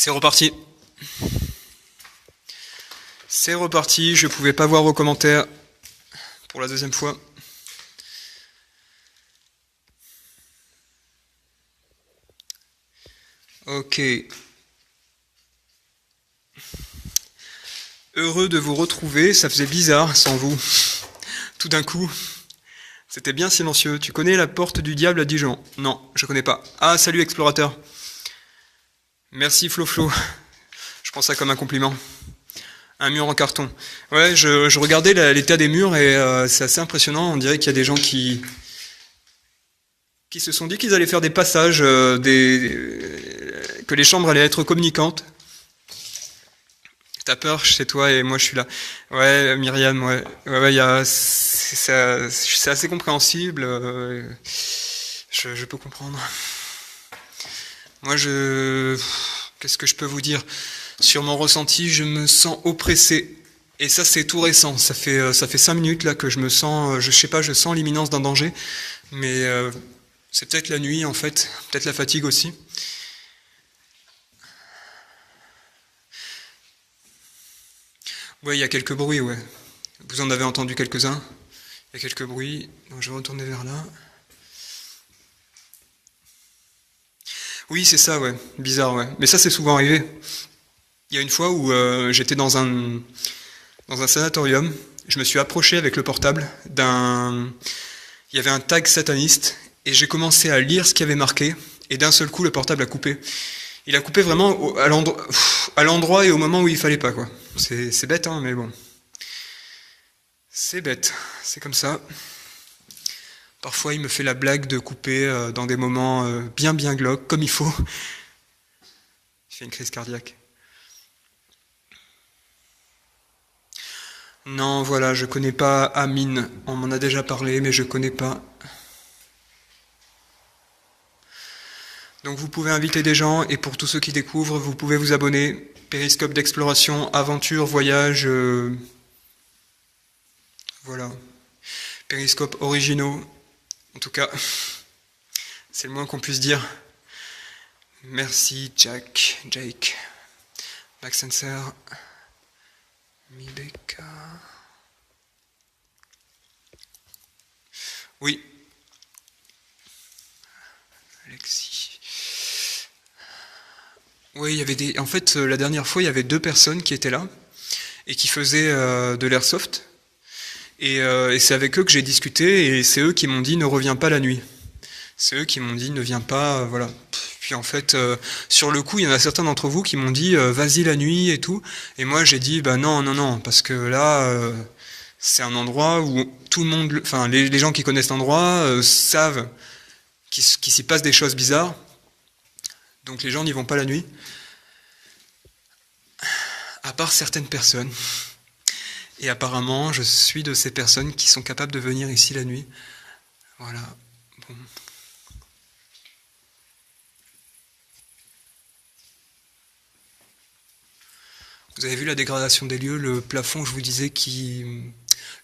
C'est reparti. C'est reparti, je pouvais pas voir vos commentaires pour la deuxième fois. Ok. Heureux de vous retrouver, ça faisait bizarre sans vous. Tout d'un coup, c'était bien silencieux. Tu connais la porte du diable à Dijon? Non, je connais pas. Ah, salut explorateur. Merci Flo Flo. Je prends ça comme un compliment. Un mur en carton. Ouais, je regardais l'état des murs et c'est assez impressionnant. On dirait qu'il y a des gens qui se sont dit qu'ils allaient faire des passages, que les chambres allaient être communicantes. T'as peur chez toi et moi je suis là. Ouais, Myriam, ouais. Ouais, c'est assez compréhensible. Je peux comprendre. Moi, qu'est-ce que je peux vous dire? Sur mon ressenti, je me sens oppressé. Et ça, c'est tout récent. Ça fait 5 minutes là que je me sens, je sais pas, je sens l'imminence d'un danger. Mais c'est peut-être la nuit en fait, peut-être la fatigue aussi. Ouais, il y a quelques bruits, ouais. Vous en avez entendu quelques-uns? Il y a quelques bruits. Donc je vais retourner vers là. Oui, c'est ça, ouais. Bizarre, ouais. Mais ça, c'est souvent arrivé. Il y a une fois où j'étais dans un sanatorium. Je me suis approché avec le portable Il y avait un tag sataniste et j'ai commencé à lire ce qu'il y avait marqué. Et d'un seul coup, le portable a coupé. Il a coupé vraiment à l'endroit et au moment où il fallait pas, quoi. C'est bête, hein, mais bon. C'est bête. C'est comme ça. Parfois, il me fait la blague de couper dans des moments bien glauques, comme il faut. Il fait une crise cardiaque. Non, voilà, je connais pas Amine. On m'en a déjà parlé, mais je connais pas. Donc vous pouvez inviter des gens, et pour tous ceux qui découvrent, vous pouvez vous abonner. Périscope d'exploration, aventure, voyage, voilà. Périscope originaux, en tout cas, c'est le moins qu'on puisse dire. Merci Jake, Max Sensor, Mibeka. Oui. Alexis. Oui, il y avait en fait, la dernière fois, il y avait 2 personnes qui étaient là et qui faisaient de l'airsoft. Et c'est avec eux que j'ai discuté et c'est eux qui m'ont dit ne reviens pas la nuit. C'est eux qui m'ont dit ne viens pas, voilà. Puis en fait, sur le coup, il y en a certains d'entre vous qui m'ont dit vas-y la nuit et tout. Et moi j'ai dit bah non, parce que là c'est un endroit où tout le monde, enfin les gens qui connaissent l'endroit savent qu'il s'y passe des choses bizarres. Donc les gens n'y vont pas la nuit. À part certaines personnes. Et apparemment, je suis de ces personnes qui sont capables de venir ici la nuit. Voilà. Bon. Vous avez vu la dégradation des lieux, le plafond, je vous disais,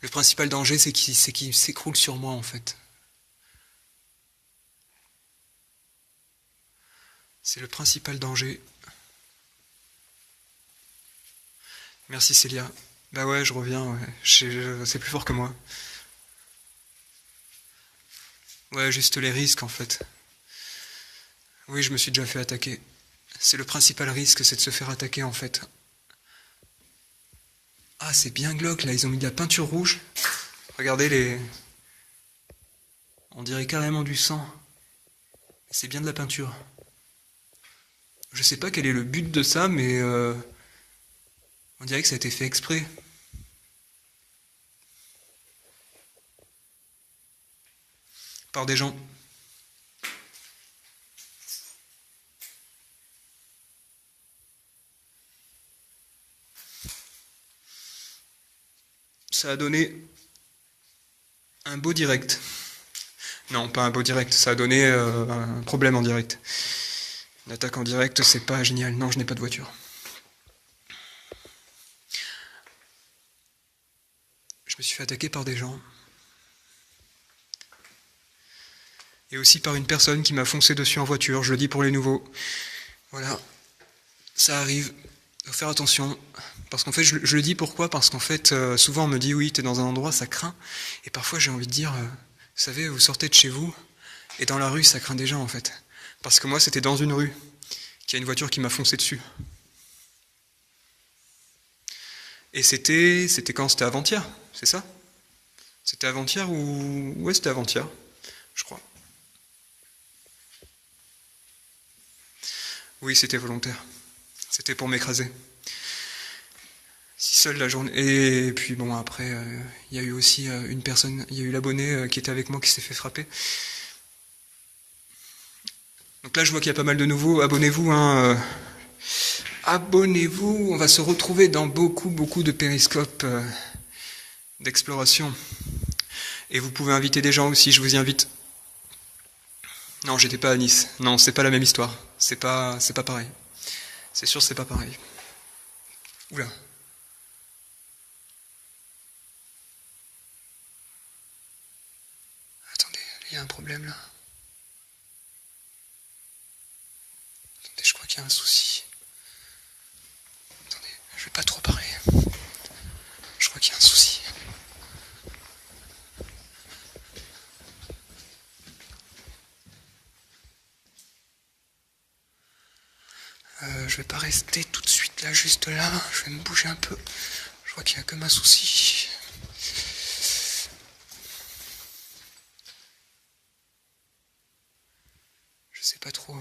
le principal danger, c'est qu'il s'écroule sur moi, en fait. C'est le principal danger. Merci Célia. Bah ouais, je reviens, ouais. C'est plus fort que moi. Ouais, juste les risques, en fait. Oui, je me suis déjà fait attaquer. C'est le principal risque, c'est de se faire attaquer, en fait. Ah, c'est bien glauque, là, ils ont mis de la peinture rouge. Regardez On dirait carrément du sang. C'est bien de la peinture. Je sais pas quel est le but de ça, mais on dirait que ça a été fait exprès. Par des gens. Ça a donné un beau direct. Non, pas un beau direct, ça a donné un problème en direct. L'attaque en direct, c'est pas génial. Non, je n'ai pas de voiture. Je me suis fait attaquer par des gens. Et aussi par une personne qui m'a foncé dessus en voiture, je le dis pour les nouveaux. Voilà. Ça arrive, faut faire attention. Parce qu'en fait, je le dis pourquoi? Parce qu'en fait, souvent on me dit oui, t'es dans un endroit, ça craint. Et parfois j'ai envie de dire, vous savez, vous sortez de chez vous, et dans la rue, ça craint déjà en fait. Parce que moi, c'était dans une rue, qu'il y a une voiture qui m'a foncé dessus. Et c'était quand? C'était avant-hier, c'est ça? C'était avant-hier ou... Ouais, c'était avant-hier, je crois. Oui, c'était volontaire. C'était pour m'écraser. Si seule la journée. Et puis bon, après, il y a eu aussi une personne, il y a eu l'abonné qui était avec moi qui s'est fait frapper. Donc là, je vois qu'il y a pas mal de nouveaux. Abonnez-vous, hein. Abonnez-vous. On va se retrouver dans beaucoup de périscopes d'exploration. Et vous pouvez inviter des gens aussi, je vous y invite. Non, j'étais pas à Nice. Non, c'est pas la même histoire. C'est pas pareil. C'est sûr, c'est pas pareil. Oula. Attendez, il y a un problème là. Attendez, je crois qu'il y a un souci. Attendez, je vais pas trop parler. Je crois qu'il y a un souci. Je vais pas rester tout de suite là, juste là. Je vais me bouger un peu. Je crois qu'il y a comme un souci. Je sais pas trop.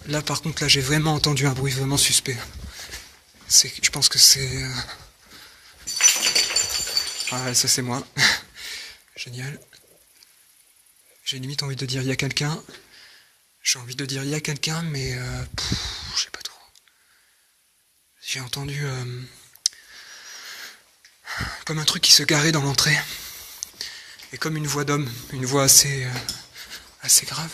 Là, par contre, là, j'ai vraiment entendu un bruit vraiment suspect. Je pense que c'est... Ah, ça c'est moi. Génial. J'ai limite envie de dire il y a quelqu'un. J'ai envie de dire il y a quelqu'un, mais je sais pas trop. J'ai entendu comme un truc qui se garait dans l'entrée. Et comme une voix d'homme, une voix assez grave.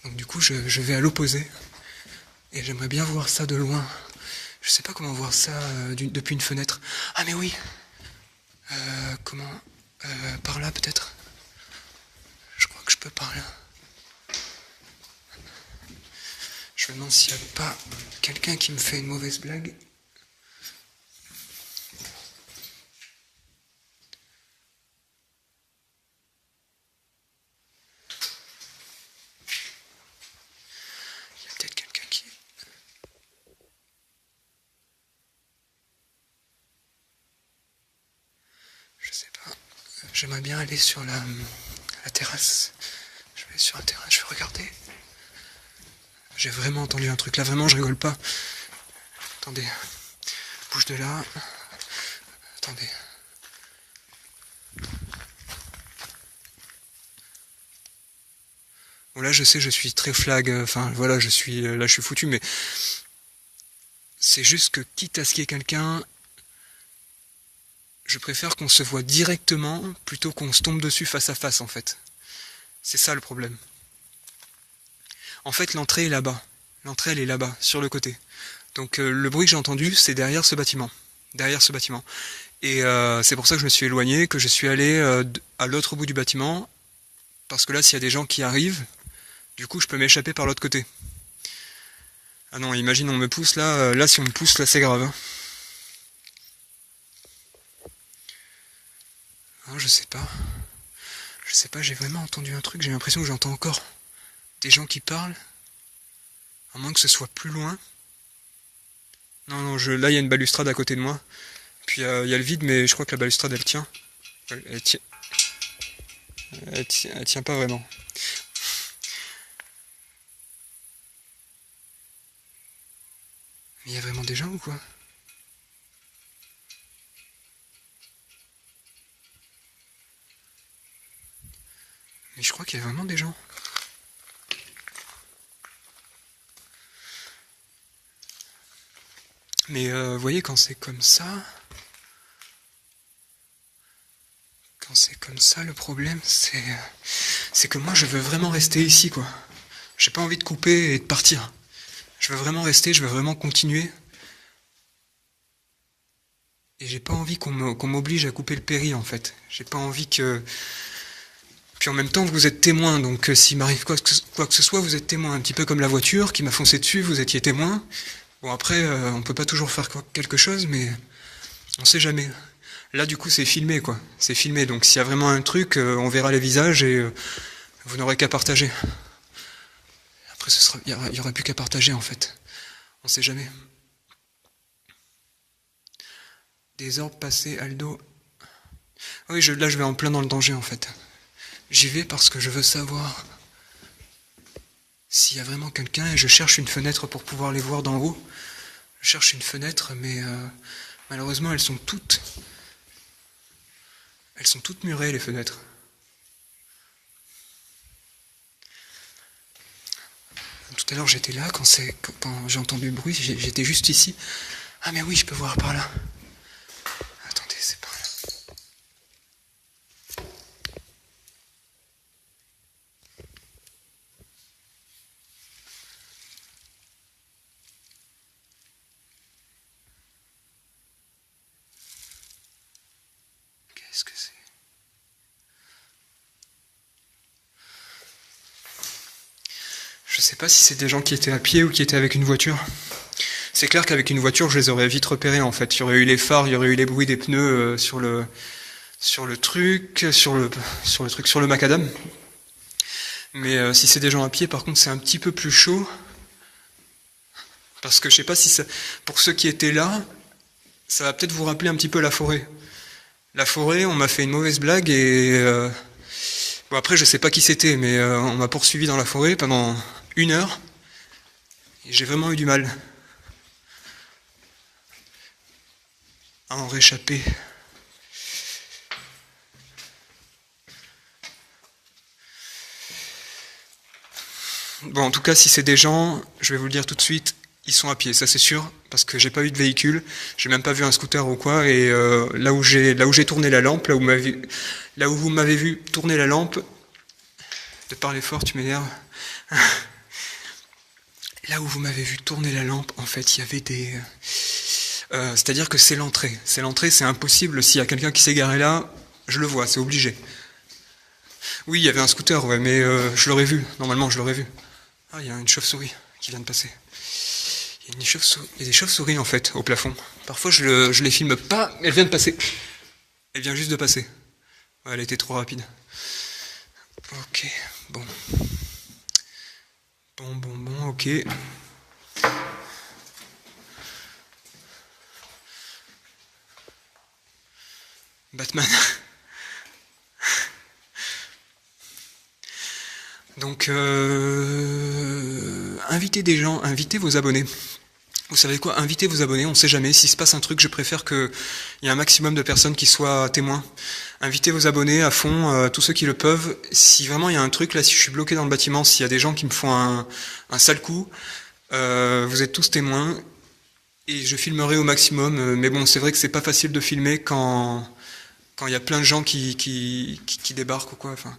Donc du coup, je vais à l'opposé. Et j'aimerais bien voir ça de loin. Je sais pas comment voir ça depuis une fenêtre. Ah mais oui. Comment par là peut-être. Je crois que je peux par là. Je me demande s'il n'y a pas quelqu'un qui me fait une mauvaise blague. Il y a peut-être quelqu'un qui... Je sais pas. J'aimerais bien aller sur la terrasse. Je vais aller sur la terrasse, je vais regarder. J'ai vraiment entendu un truc là, vraiment je rigole pas. Attendez, bouge de là. Attendez. Bon là je sais, je suis très flag, enfin voilà, je suis foutu, mais c'est juste que quitte à ce qu'il y ait quelqu'un, je préfère qu'on se voit directement plutôt qu'on se tombe dessus face à face en fait. C'est ça le problème. En fait l'entrée est là-bas. L'entrée elle est là-bas, sur le côté. Donc le bruit que j'ai entendu c'est derrière ce bâtiment. Derrière ce bâtiment. Et c'est pour ça que je me suis éloigné, que je suis allé à l'autre bout du bâtiment. Parce que là s'il y a des gens qui arrivent, du coup je peux m'échapper par l'autre côté. Ah non, imagine on me pousse là, là si on me pousse là c'est grave. Hein. Non, je sais pas. Je sais pas, j'ai vraiment entendu un truc, j'ai l'impression que j'entends encore des gens qui parlent. À moins que ce soit plus loin. Non, non, là il y a une balustrade à côté de moi. Puis il y a le vide, mais je crois que la balustrade elle tient. Elle tient. Elle tient pas vraiment. Mais il y a vraiment des gens ou quoi? Mais je crois qu'il y a vraiment des gens. Mais vous voyez, quand c'est comme ça... Quand c'est comme ça, le problème, c'est que moi, je veux vraiment rester ici, quoi. J'ai pas envie de couper et de partir. Je veux vraiment rester, je veux vraiment continuer. Et j'ai pas envie qu'on m'oblige à couper le péri, en fait. J'ai pas envie que... Puis en même temps, vous êtes témoin, donc s'il m'arrive quoi que ce soit, vous êtes témoin. Un petit peu comme la voiture qui m'a foncé dessus, vous étiez témoin. Bon après, on peut pas toujours faire quelque chose, mais on sait jamais. Là, du coup, c'est filmé, quoi. C'est filmé, donc s'il y a vraiment un truc, on verra les visages et vous n'aurez qu'à partager. Après, il y aura plus qu'à partager, en fait. On sait jamais. Des orbes passés, Aldo. Oui, là, je vais en plein dans le danger, en fait. J'y vais parce que je veux savoir s'il y a vraiment quelqu'un et je cherche une fenêtre pour pouvoir les voir d'en haut. Je cherche une fenêtre, mais malheureusement, elles sont toutes murées, les fenêtres. Tout à l'heure, j'étais là, quand j'ai entendu le bruit, j'étais juste ici. Ah, mais oui, je peux voir par là. Attendez, c'est par là. Qu'est-ce que c'est? Je sais pas si c'est des gens qui étaient à pied ou qui étaient avec une voiture. C'est clair qu'avec une voiture, je les aurais vite repérés, en fait. Il y aurait eu les phares, il y aurait eu les bruits des pneus sur le macadam. Mais si c'est des gens à pied, par contre, c'est un petit peu plus chaud. Parce que je sais pas si ça, pour ceux qui étaient là, ça va peut-être vous rappeler un petit peu la forêt. La forêt, on m'a fait une mauvaise blague et bon après je sais pas qui c'était, mais on m'a poursuivi dans la forêt pendant 1 heure et j'ai vraiment eu du mal à en réchapper. Bon, en tout cas, si c'est des gens, je vais vous le dire tout de suite, ils sont à pied, ça c'est sûr, parce que j'ai pas eu de véhicule, j'ai même pas vu un scooter ou quoi, et là où j'ai tourné la lampe, là où vous m'avez vu tourner la lampe, de parler fort, tu m'énerves. Là où vous m'avez vu tourner la lampe, en fait, il y avait des... c'est-à-dire que c'est l'entrée. C'est l'entrée, c'est impossible. S'il y a quelqu'un qui s'est garé là, je le vois, c'est obligé. Oui, il y avait un scooter, ouais, mais je l'aurais vu. Normalement, je l'aurais vu. Ah, il y a une chauve-souris qui vient de passer. Il y a des chauves-souris, en fait, au plafond. Parfois, je les filme pas, elle vient de passer. Elle vient juste de passer. Ouais, elle était trop rapide. Ok, bon. Bon, ok. Batman. Donc, invitez des gens, invitez vos abonnés. Vous savez quoi? Invitez vos abonnés, on sait jamais. S'il se passe un truc, je préfère qu'il y ait un maximum de personnes qui soient témoins. Invitez vos abonnés à fond, tous ceux qui le peuvent. Si vraiment il y a un truc, là, si je suis bloqué dans le bâtiment, s'il y a des gens qui me font un sale coup, vous êtes tous témoins. Et je filmerai au maximum. Mais bon, c'est vrai que c'est pas facile de filmer quand il y a plein de gens qui débarquent ou quoi. Enfin,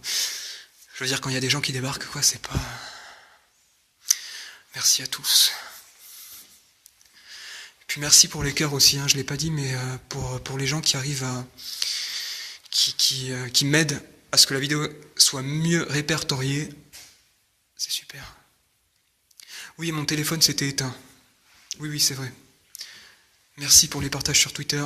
je veux dire, quand il y a des gens qui débarquent, quoi, c'est pas... Merci à tous. Puis merci pour les cœurs aussi, hein, je l'ai pas dit, mais pour les gens qui arrivent qui m'aident à ce que la vidéo soit mieux répertoriée, c'est super. Oui, mon téléphone s'était éteint. Oui, c'est vrai. Merci pour les partages sur Twitter.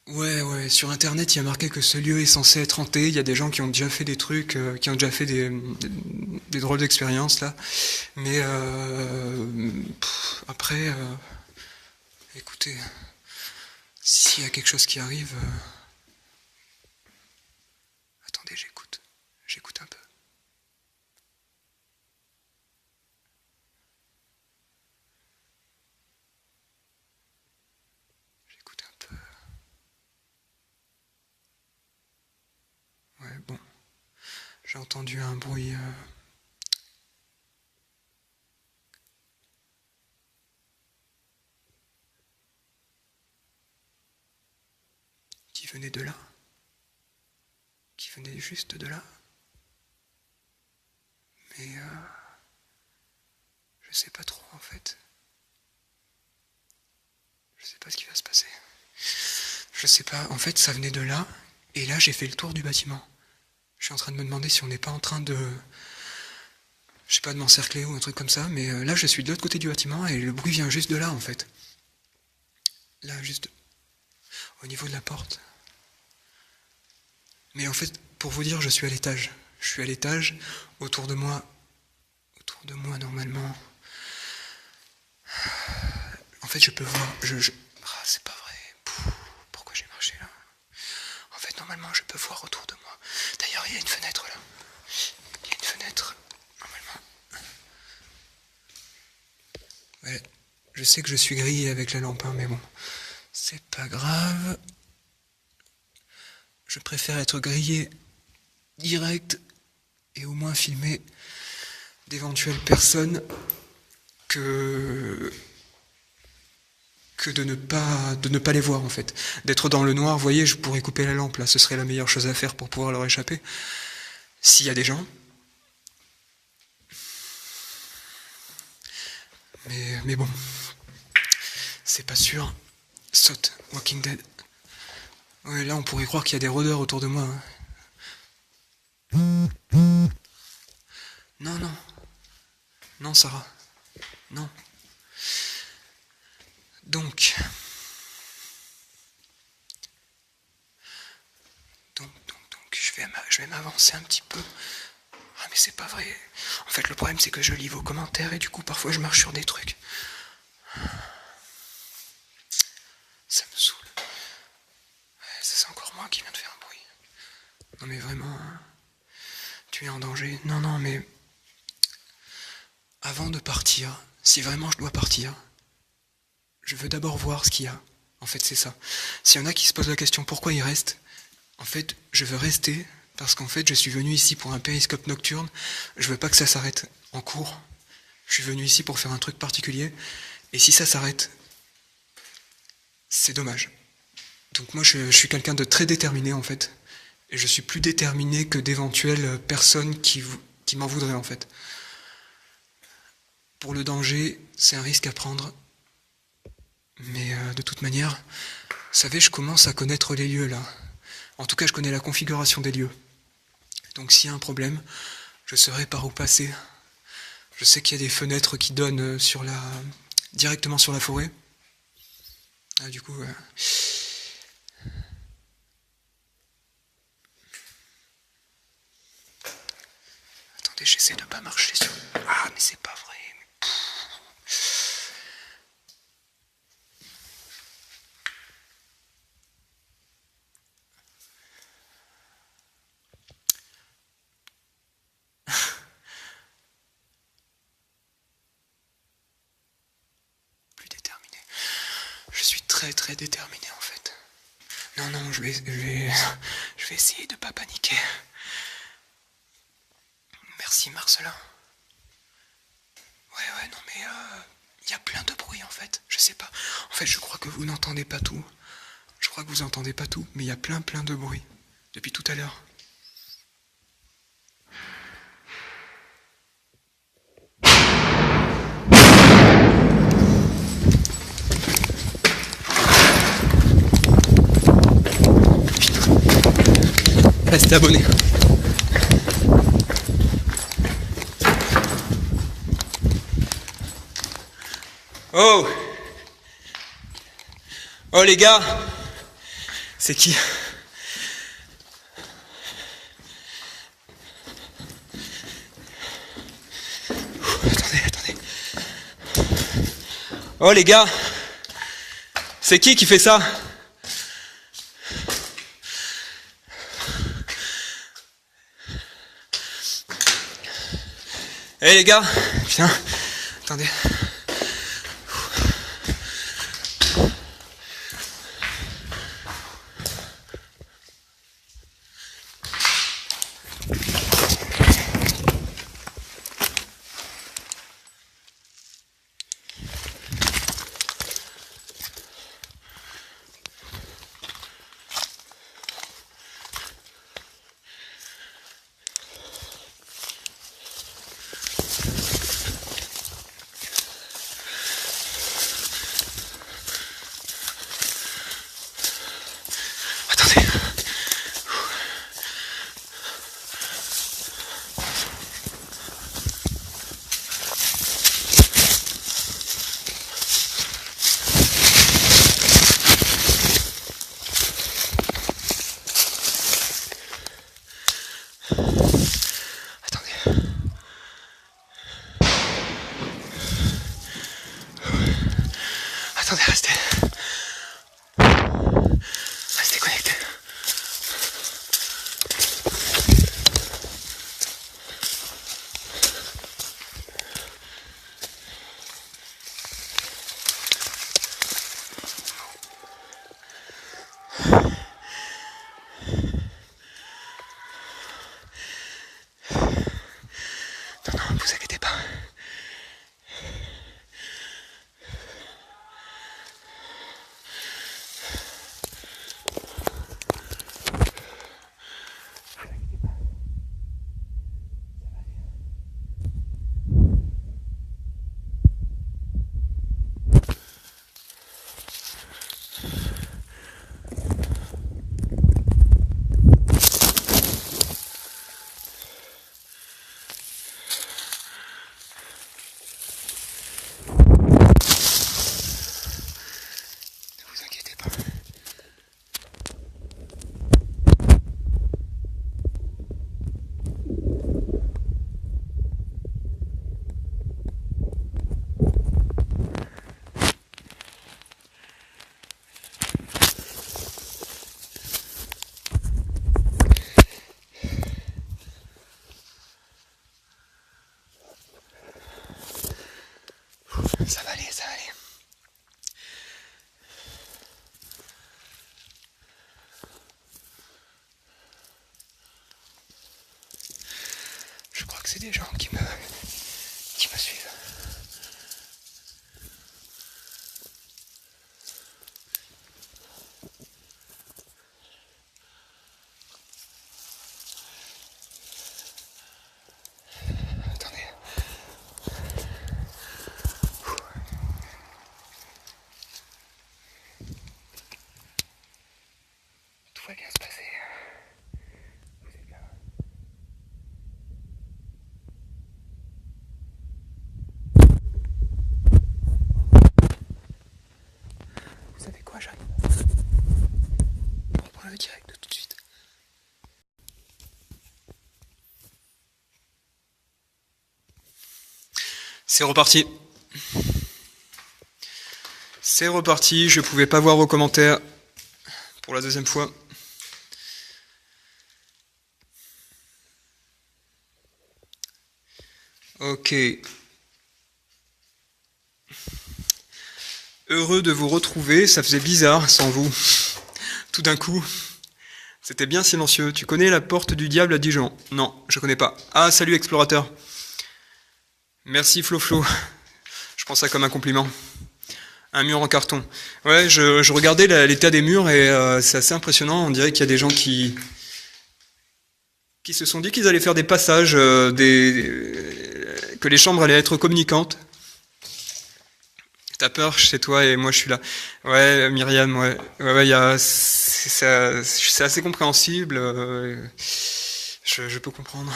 Ouais, sur internet il y a marqué que ce lieu est censé être hanté, il y a des gens qui ont déjà fait des trucs, qui ont déjà fait des drôles d'expériences là, mais après, écoutez, s'il y a quelque chose qui arrive, attendez, j'écoute un peu. J'écoute un peu. Ouais, bon. J'ai entendu un bruit... qui venait de là. Qui venait juste de là. Mais... je sais pas trop, en fait. Je sais pas ce qui va se passer. Je sais pas, en fait, ça venait de là. Et là, j'ai fait le tour du bâtiment. Je suis en train de me demander si on n'est pas en train de... Je sais pas, de m'encercler ou un truc comme ça, mais là, je suis de l'autre côté du bâtiment et le bruit vient juste de là, en fait. Là, juste au niveau de la porte. Mais en fait, pour vous dire, je suis à l'étage. Je suis à l'étage, autour de moi, normalement. En fait, je peux voir... Ah, c'est pas vrai. Pourquoi j'ai marché là? En fait, normalement, je peux voir autour de moi. D'ailleurs, il y a une fenêtre là. Il y a une fenêtre, normalement. Ouais, je sais que je suis grillé avec la lampe, hein, mais bon, c'est pas grave. Je préfère être grillé direct et au moins filmer d'éventuelles personnes que de ne pas les voir en fait. D'être dans le noir, vous voyez, je pourrais couper la lampe là, ce serait la meilleure chose à faire pour pouvoir leur échapper. S'il y a des gens. Mais bon, c'est pas sûr. Saute, Walking Dead. Ouais, là on pourrait croire qu'il y a des rôdeurs autour de moi. Hein. Non, non. Non, Sarah. Non. Donc, je vais m'avancer un petit peu. Ah mais c'est pas vrai. En fait le problème c'est que je lis vos commentaires et du coup parfois je marche sur des trucs. Ça me saoule. Ouais, c'est encore moi qui viens de faire un bruit. Non mais vraiment, tu es en danger. Non, non, mais avant de partir, si vraiment je dois partir, je veux d'abord voir ce qu'il y a. En fait c'est ça. S'il y en a qui se posent la question pourquoi ils restent, en fait je veux rester parce qu'en fait je suis venu ici pour un périscope nocturne. Je veux pas que ça s'arrête en cours. Je suis venu ici pour faire un truc particulier. Et si ça s'arrête, c'est dommage. Donc moi je suis quelqu'un de très déterminé en fait. Et je suis plus déterminé que d'éventuelles personnes qui m'en voudraient en fait. Pour le danger, c'est un risque à prendre. Mais de toute manière, vous savez, je commence à connaître les lieux là. En tout cas, je connais la configuration des lieux. Donc s'il y a un problème, je saurai par où passer. Je sais qu'il y a des fenêtres qui donnent directement sur la forêt. Ah, du coup... Attendez, j'essaie de pas marcher sur... Ah, mais c'est pas vrai. Plus déterminé. Je suis très très déterminé en fait. Non, non, je vais essayer de pas paniquer. Merci Marcelin. Ouais, non mais y a plein de bruit en fait. Je sais pas. En fait, je crois que vous n'entendez pas tout. Je crois que vous entendez pas tout, mais il y a plein de bruit depuis tout à l'heure. Restez abonnés. Oh! Oh les gars! C'est qui? Attendez. Oh les gars! C'est qui fait ça? Eh les gars! Putain! Attendez. Attendez. Attendez, restez. Restez connectés. Non, vous inquiétez pas. Ça va aller, ça va aller. Je crois que c'est des gens qui me suivent. Attendez. Tout va bien se passer. Vous êtes là. Vous savez quoi, j'arrive. On reprend le direct tout de suite. C'est reparti. C'est reparti, je pouvais pas voir vos commentaires pour la deuxième fois. Ok. Heureux de vous retrouver, ça faisait bizarre sans vous. Tout d'un coup, c'était bien silencieux. Tu connais la porte du diable à Dijon? Non, je connais pas. Ah, salut explorateur. Merci Flo Flo. Je prends ça comme un compliment. Un mur en carton. Ouais, je regardais l'état des murs et c'est assez impressionnant. On dirait qu'il y a des gens qui se sont dit qu'ils allaient faire des passages, que les chambres allaient être communicantes. T'as peur, c'est toi et moi je suis là. Ouais, Myriam, ouais, c'est assez compréhensible. Je peux comprendre.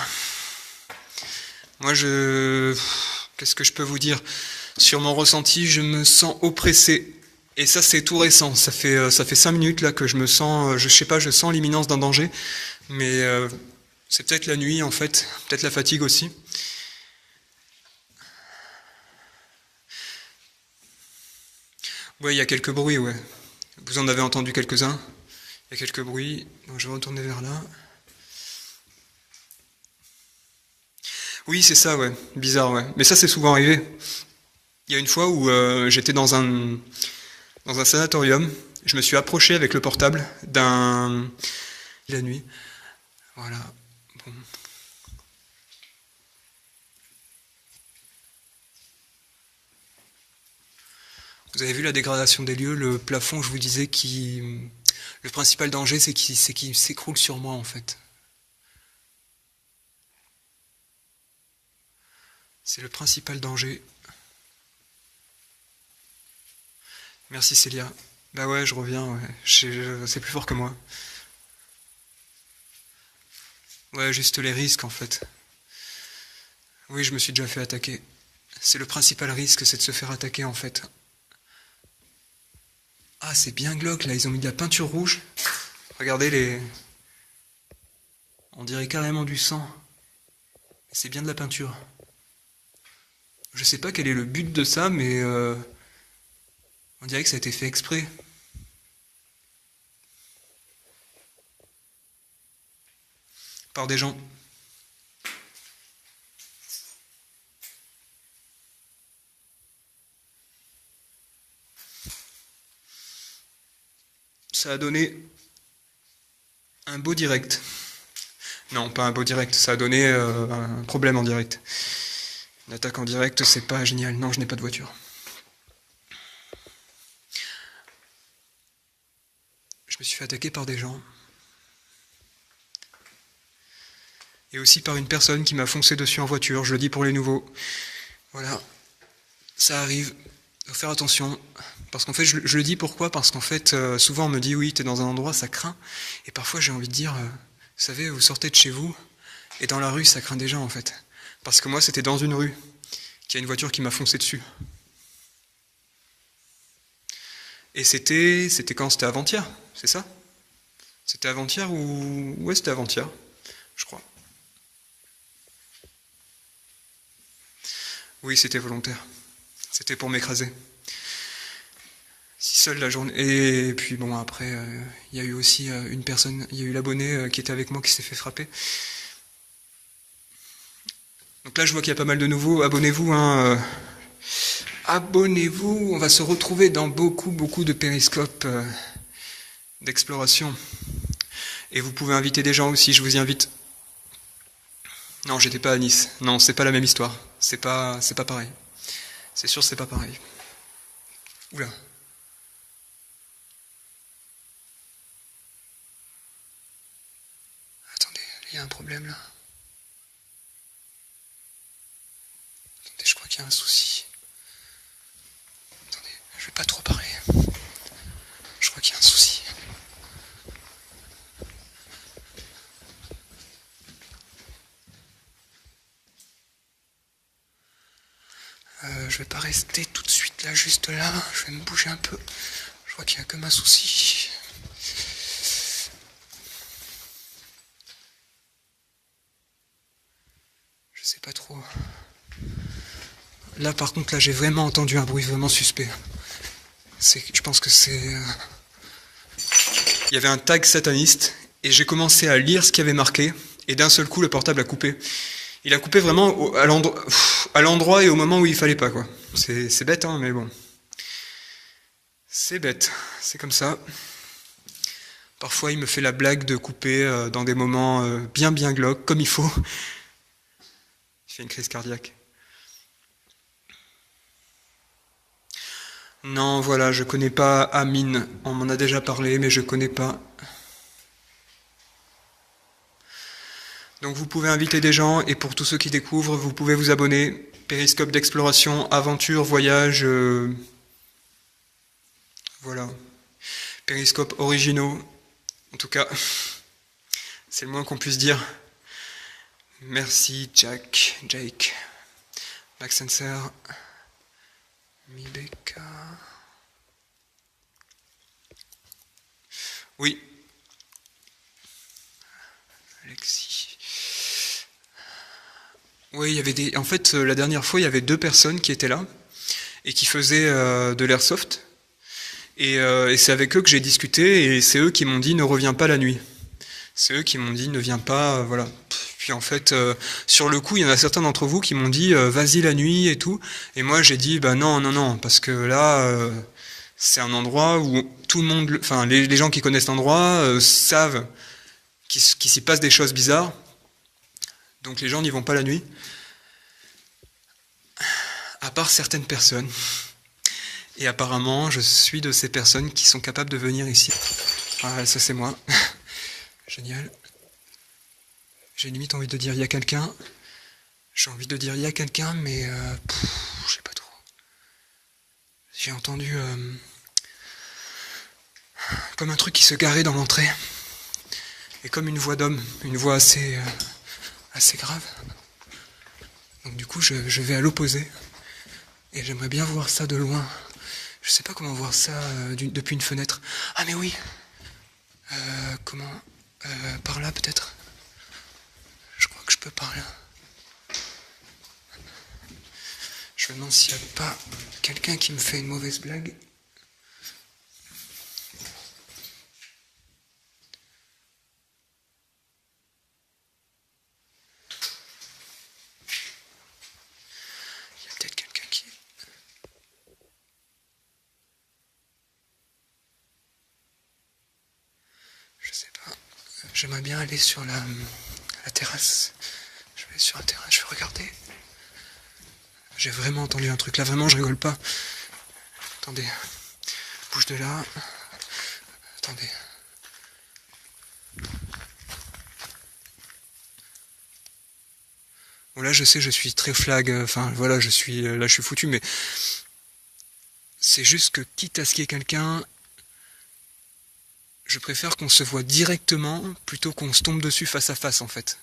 Moi, qu'est-ce que je peux vous dire? Sur mon ressenti, je me sens oppressé. Et ça, c'est tout récent. Ça fait 5 minutes là que je me sens, je sais pas, je sens l'imminence d'un danger. Mais c'est peut-être la nuit en fait, peut-être la fatigue aussi. Ouais, il y a quelques bruits, ouais. Vous en avez entendu quelques-uns. Il y a quelques bruits. Donc je vais retourner vers là. Oui, c'est ça, ouais. Bizarre, ouais. Mais ça, c'est souvent arrivé. Il y a une fois où j'étais dans un sanatorium. Je me suis approché avec le portable la nuit. Voilà. Bon. Vous avez vu la dégradation des lieux, le plafond, je vous disais, le principal danger, c'est qu'il s'écroule sur moi, en fait. C'est le principal danger. Merci Célia. Bah ouais, je reviens, ouais. C'est plus fort que moi. Ouais, juste les risques, en fait. Oui, je me suis déjà fait attaquer. C'est le principal risque, c'est de se faire attaquer, en fait. Ah, c'est bien glauque, là, ils ont mis de la peinture rouge. Regardez On dirait carrément du sang. C'est bien de la peinture. Je sais pas quel est le but de ça, mais on dirait que ça a été fait exprès. Par des gens. Ça a donné un beau direct. Non, pas un beau direct, ça a donné un problème en direct. Une attaque en direct, c'est pas génial. Non, je n'ai pas de voiture. Je me suis fait attaquer par des gens. Et aussi par une personne qui m'a foncé dessus en voiture, je le dis pour les nouveaux. Voilà, ça arrive, faut faire attention. Parce qu'en fait, je le dis pourquoi? Parce qu'en fait, souvent on me dit oui, t'es dans un endroit, ça craint. Et parfois j'ai envie de dire, vous savez, vous sortez de chez vous, et dans la rue, ça craint déjà en fait. Parce que moi, c'était dans une rue, qu'il y a une voiture qui m'a foncé dessus. Et c'était quand? C'était avant-hier, c'est ça? C'était avant-hier ou... Ouais, c'était avant-hier, je crois. Oui, c'était volontaire. C'était pour m'écraser. Si seule la journée. Et puis bon, après, il y a eu aussi une personne, il y a eu l'abonné qui était avec moi qui s'est fait frapper. Donc là, je vois qu'il y a pas mal de nouveaux. Abonnez-vous, hein. Abonnez-vous. On va se retrouver dans beaucoup de périscopes d'exploration. Et vous pouvez inviter des gens aussi, je vous y invite. Non, j'étais pas à Nice. Non, c'est pas la même histoire. C'est pas pareil. C'est sûr, c'est pas pareil. Oula. Attendez, il y a un problème là. Attendez, je crois qu'il y a un souci. Attendez, je vais pas trop parler. Je crois qu'il y a un souci. Je vais pas rester tout de suite là, juste là. Je vais me bouger un peu. Je vois qu'il y a comme un souci. Je sais pas trop. Là, par contre, là, j'ai vraiment entendu un bruit vraiment suspect. Je pense que c'est... Il y avait un tag sataniste, et j'ai commencé à lire ce qu'il y avait marqué, et d'un seul coup, le portable a coupé. Il a coupé vraiment à l'endroit et au moment où il fallait pas, quoi. C'est bête, hein, mais bon. C'est bête, c'est comme ça. Parfois, il me fait la blague de couper dans des moments bien glauques, comme il faut. Il fait une crise cardiaque. Non, voilà, je connais pas Amine. On m'en a déjà parlé, mais je connais pas. Donc vous pouvez inviter des gens, et pour tous ceux qui découvrent, vous pouvez vous abonner. Périscope d'exploration, aventure, voyage... Voilà. Périscope originaux. En tout cas, c'est le moins qu'on puisse dire. Merci Jake, Maxenser, Mibeka. Oui. Alexis. Oui, il y avait des... En fait, la dernière fois, il y avait 2 personnes qui étaient là et qui faisaient de l'airsoft. Et c'est avec eux que j'ai discuté, et c'est eux qui m'ont dit ne reviens pas la nuit. C'est eux qui m'ont dit ne viens pas, voilà. Puis en fait, sur le coup, il y en a certains d'entre vous qui m'ont dit vas-y la nuit et tout. Et moi j'ai dit bah non, parce que là, c'est un endroit où tout le monde, enfin les gens qui connaissent l'endroit savent qu'il s'y passe des choses bizarres. Donc les gens n'y vont pas la nuit. À part certaines personnes. Et apparemment, je suis de ces personnes qui sont capables de venir ici. Ah, ça c'est moi. Génial. J'ai limite envie de dire il y a quelqu'un. J'ai envie de dire il y a quelqu'un, mais je sais pas trop. J'ai entendu comme un truc qui se garait dans l'entrée. Et comme une voix d'homme, une voix assez grave. Donc du coup, je vais à l'opposé. Et j'aimerais bien voir ça de loin. Je sais pas comment voir ça depuis une fenêtre. Ah mais oui. Comment par là peut-être. peu par là. Je me demande s'il n'y a pas quelqu'un qui me fait une mauvaise blague. Il y a peut-être quelqu'un qui... Je sais pas. J'aimerais bien aller sur la terrasse. Je vais aller sur la terrasse, je vais regarder. J'ai vraiment entendu un truc là, vraiment je rigole pas. Attendez. Bouge de là. Attendez. Bon là je sais, je suis très flag, enfin voilà, je suis foutu, mais c'est juste que quitte à ce qu'il y ait quelqu'un, je préfère qu'on se voit directement plutôt qu'on se tombe dessus face à face en fait.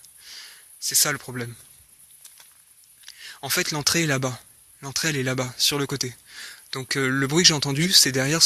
C'est ça le problème. En fait l'entrée est là-bas. L'entrée elle est là-bas, sur le côté. Donc le bruit que j'ai entendu, c'est derrière